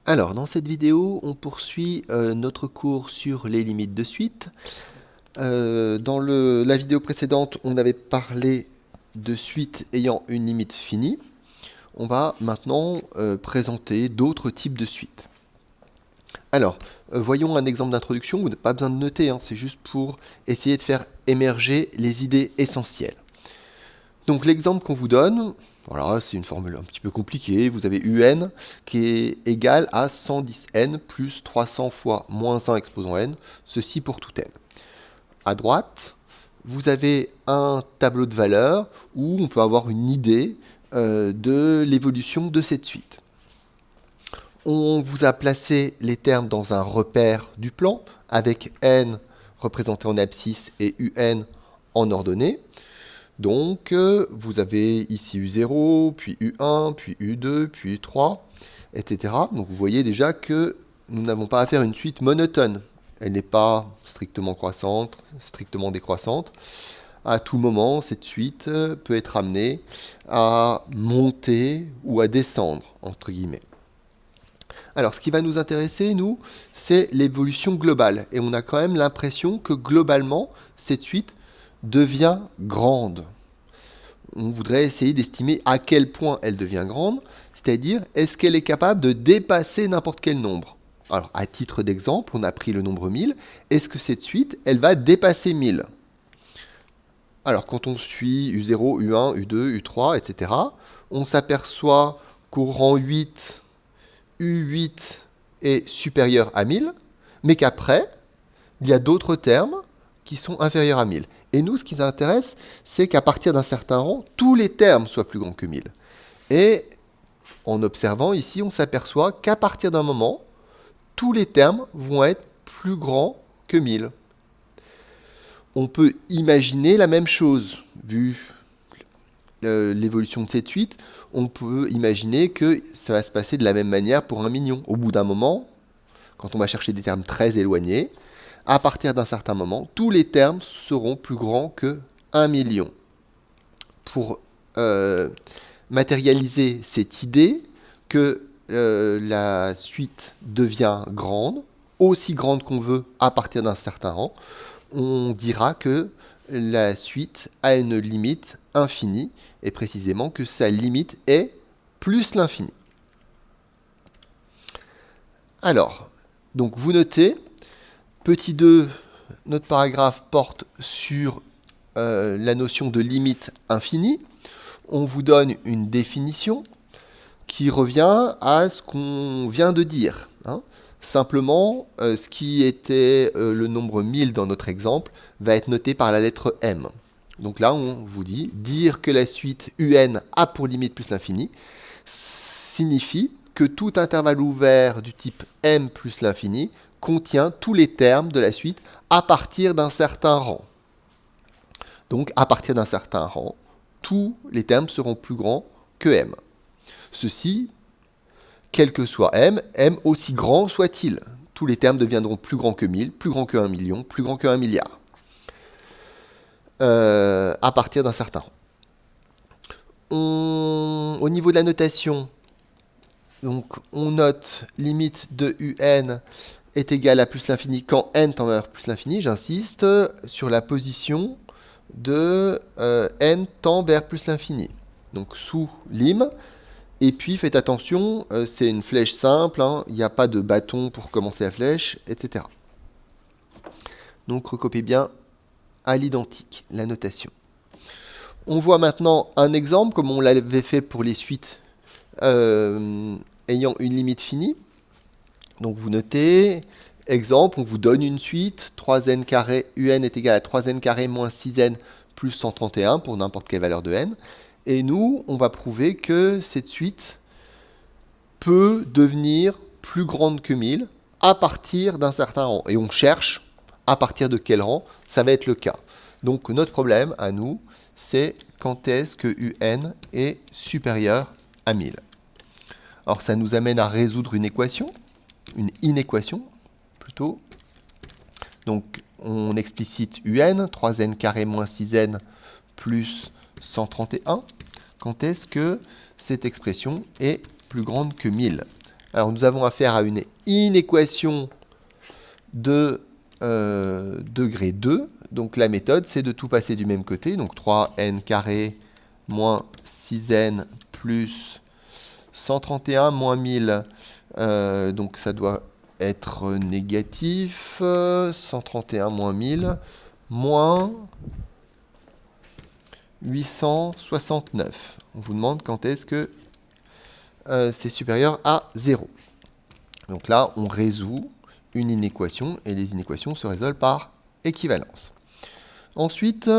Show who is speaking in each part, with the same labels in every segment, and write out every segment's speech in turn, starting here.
Speaker 1: Alors, dans cette vidéo, on poursuit notre cours sur les limites de suite. Dans la vidéo précédente, on avait parlé de suites ayant une limite finie. On va maintenant présenter d'autres types de suites. Alors, voyons un exemple d'introduction. Vous n'avez pas besoin de noter, hein, c'est juste pour essayer de faire émerger les idées essentielles. Donc l'exemple qu'on vous donne, voilà, c'est une formule un petit peu compliquée. Vous avez un qui est égal à 110n plus 300 fois moins 1 exposant n, ceci pour tout n. À droite, vous avez un tableau de valeurs où on peut avoir une idée de l'évolution de cette suite. On vous a placé les termes dans un repère du plan avec n représenté en abscisse et un en ordonnée. Donc, vous avez ici U0, puis U1, puis U2, puis U3, etc. Donc, vous voyez déjà que nous n'avons pas affaire à une suite monotone. Elle n'est pas strictement croissante, strictement décroissante. À tout moment, cette suite peut être amenée à monter ou à descendre, entre guillemets. Alors, ce qui va nous intéresser, nous, c'est l'évolution globale. Et on a quand même l'impression que globalement, cette suite devient grande. On voudrait essayer d'estimer à quel point elle devient grande, c'est-à-dire est-ce qu'elle est capable de dépasser n'importe quel nombre. Alors, à titre d'exemple, on a pris le nombre 1000. Est-ce que cette suite, elle va dépasser 1000? Alors, quand on suit U0, U1, U2, U3, etc., on s'aperçoit qu'au rang 8, U8 est supérieur à 1000, mais qu'après, il y a d'autres termes qui sont inférieurs à 1000. Et nous, ce qui nous intéresse, c'est qu'à partir d'un certain rang, tous les termes soient plus grands que 1000. Et en observant ici, on s'aperçoit qu'à partir d'un moment, tous les termes vont être plus grands que 1000. On peut imaginer la même chose, vu l'évolution de cette suite. On peut imaginer que ça va se passer de la même manière pour 1 million. Au bout d'un moment, quand on va chercher des termes très éloignés, à partir d'un certain moment, tous les termes seront plus grands que 1 million. Pour matérialiser cette idée que la suite devient grande, aussi grande qu'on veut à partir d'un certain rang, on dira que la suite a une limite infinie, et précisément que sa limite est plus l'infini. Alors, donc vous notez, petit 2, notre paragraphe porte sur la notion de limite infinie. On vous donne une définition qui revient à ce qu'on vient de dire. Simplement, ce qui était le nombre 1000 dans notre exemple va être noté par la lettre m. Donc là, on vous dit, dire que la suite un a pour limite plus l'infini signifie que tout intervalle ouvert du type m plus l'infini contient tous les termes de la suite à partir d'un certain rang. Donc, à partir d'un certain rang, tous les termes seront plus grands que m. Ceci, quel que soit m aussi grand soit-il. Tous les termes deviendront plus grands que 1000, plus grands que 1 million, plus grands que 1 milliard. À partir d'un certain rang. Au niveau de la notation, donc, on note limite de un est égal à plus l'infini quand n tend vers plus l'infini. J'insiste sur la position de n tend vers plus l'infini. Donc sous lime. Et puis faites attention, c'est une flèche simple, il n'y a pas de bâton pour commencer la flèche, etc. Donc recopiez bien à l'identique la notation. On voit maintenant un exemple, comme on l'avait fait pour les suites ayant une limite finie. Donc vous notez, exemple, on vous donne une suite, 3n carré, un est égal à 3n carré moins 6n plus 131 pour n'importe quelle valeur de n. Et nous, on va prouver que cette suite peut devenir plus grande que 1000 à partir d'un certain rang. Et on cherche à partir de quel rang ça va être le cas. Donc notre problème à nous, c'est quand est-ce que un est supérieur à 1000. Alors ça nous amène à résoudre une équation, une inéquation plutôt. Donc on explicite un, 3n carré moins 6n plus 131. Quand est-ce que cette expression est plus grande que 1000? Alors nous avons affaire à une inéquation de degré 2. Donc la méthode, c'est de tout passer du même côté. Donc 3n carré moins 6n plus 131 moins 1000. Donc ça doit être négatif. 131 moins 1000 moins 869. On vous demande quand est-ce que c'est supérieur à 0. Donc là, on résout une inéquation et les inéquations se résolvent par équivalence. Ensuite,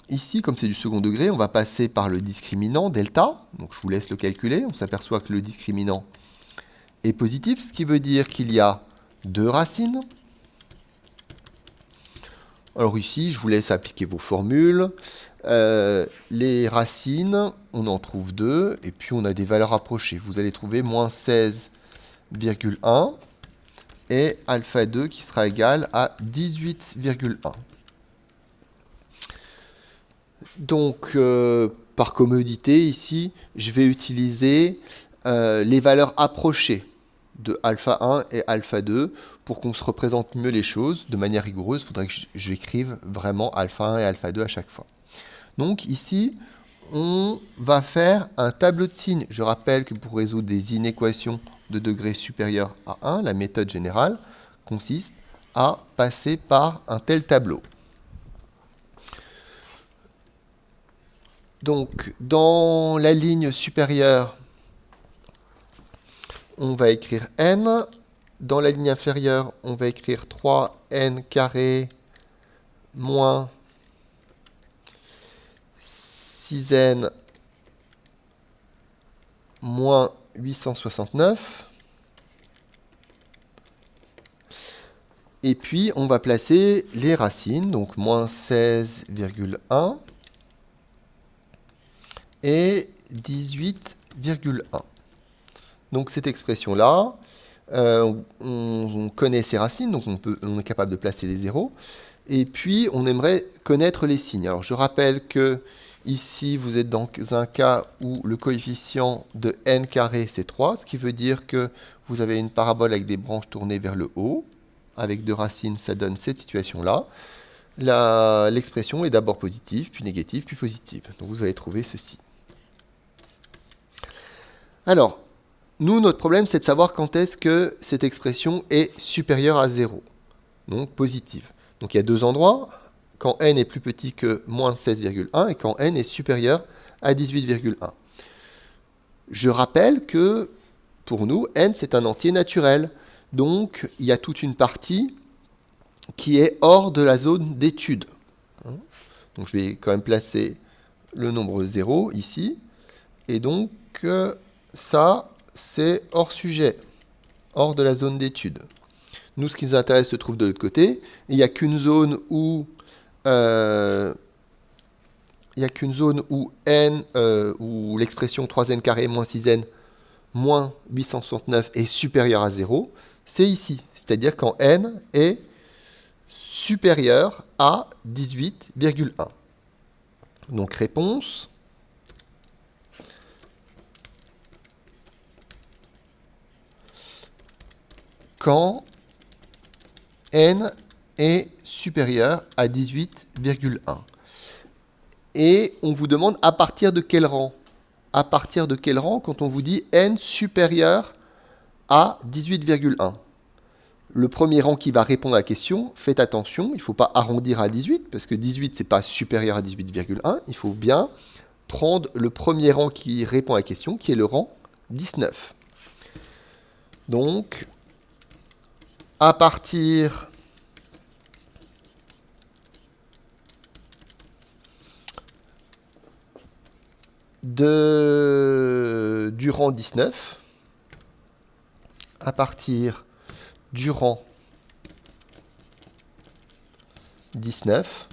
Speaker 1: ici, comme c'est du second degré, on va passer par le discriminant delta. Donc je vous laisse le calculer. On s'aperçoit que le discriminant est positif, ce qui veut dire qu'il y a 2 racines. Alors ici, je vous laisse appliquer vos formules. Les racines, on en trouve 2, et puis on a des valeurs approchées. Vous allez trouver moins 16,1 et alpha 2 qui sera égal à 18,1. Donc, par commodité, ici, je vais utiliser les valeurs approchées de alpha 1 et alpha 2 pour qu'on se représente mieux les choses de manière rigoureuse. Il faudrait que j'écrive vraiment alpha 1 et alpha 2 à chaque fois. Donc ici, on va faire un tableau de signes. Je rappelle que pour résoudre des inéquations de degré supérieur à 1, la méthode générale consiste à passer par un tel tableau. Donc, dans la ligne supérieure, on va écrire n. Dans la ligne inférieure, on va écrire 3n carré moins 6n moins 869. Et puis, on va placer les racines, donc moins 16,1 et 18,1. Donc cette expression-là, on connaît ses racines, donc on est capable de placer les zéros. Et puis, on aimerait connaître les signes. Alors, je rappelle que ici, vous êtes dans un cas où le coefficient de n carré, c'est 3, ce qui veut dire que vous avez une parabole avec des branches tournées vers le haut. Avec 2 racines, ça donne cette situation-là. L'expression est d'abord positive, puis négative, puis positive. Donc, vous allez trouver ceci. Alors, nous, notre problème, c'est de savoir quand est-ce que cette expression est supérieure à 0. Donc, positive. Donc, il y a 2 endroits, quand n est plus petit que moins 16,1 et quand n est supérieur à 18,1. Je rappelle que, pour nous, n, c'est un entier naturel. Donc, il y a toute une partie qui est hors de la zone d'étude. Donc, je vais quand même placer le nombre 0 ici. Et donc, ça, c'est hors sujet, hors de la zone d'étude. Nous, ce qui nous intéresse se trouve de l'autre côté. Il n'y a qu'une zone où où l'expression 3n carré moins 6n moins 869 est supérieure à 0. C'est ici, c'est-à-dire quand n est supérieur à 18,1. Donc réponse. Quand n est supérieur à 18,1. Et on vous demande à partir de quel rang? À partir de quel rang quand on vous dit n supérieur à 18,1? Le premier rang qui va répondre à la question, faites attention, il ne faut pas arrondir à 18, parce que 18, ce n'est pas supérieur à 18,1. Il faut bien prendre le premier rang qui répond à la question, qui est le rang 19. Donc, à partir du rang 19, à partir du rang 19,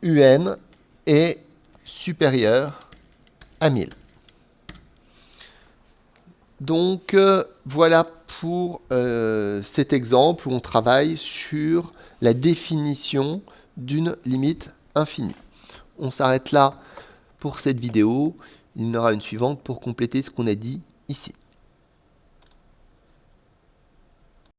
Speaker 1: UN est supérieur à 1000. Donc, voilà pour cet exemple où on travaille sur la définition d'une limite infinie. On s'arrête là pour cette vidéo. Il y en aura une suivante pour compléter ce qu'on a dit ici.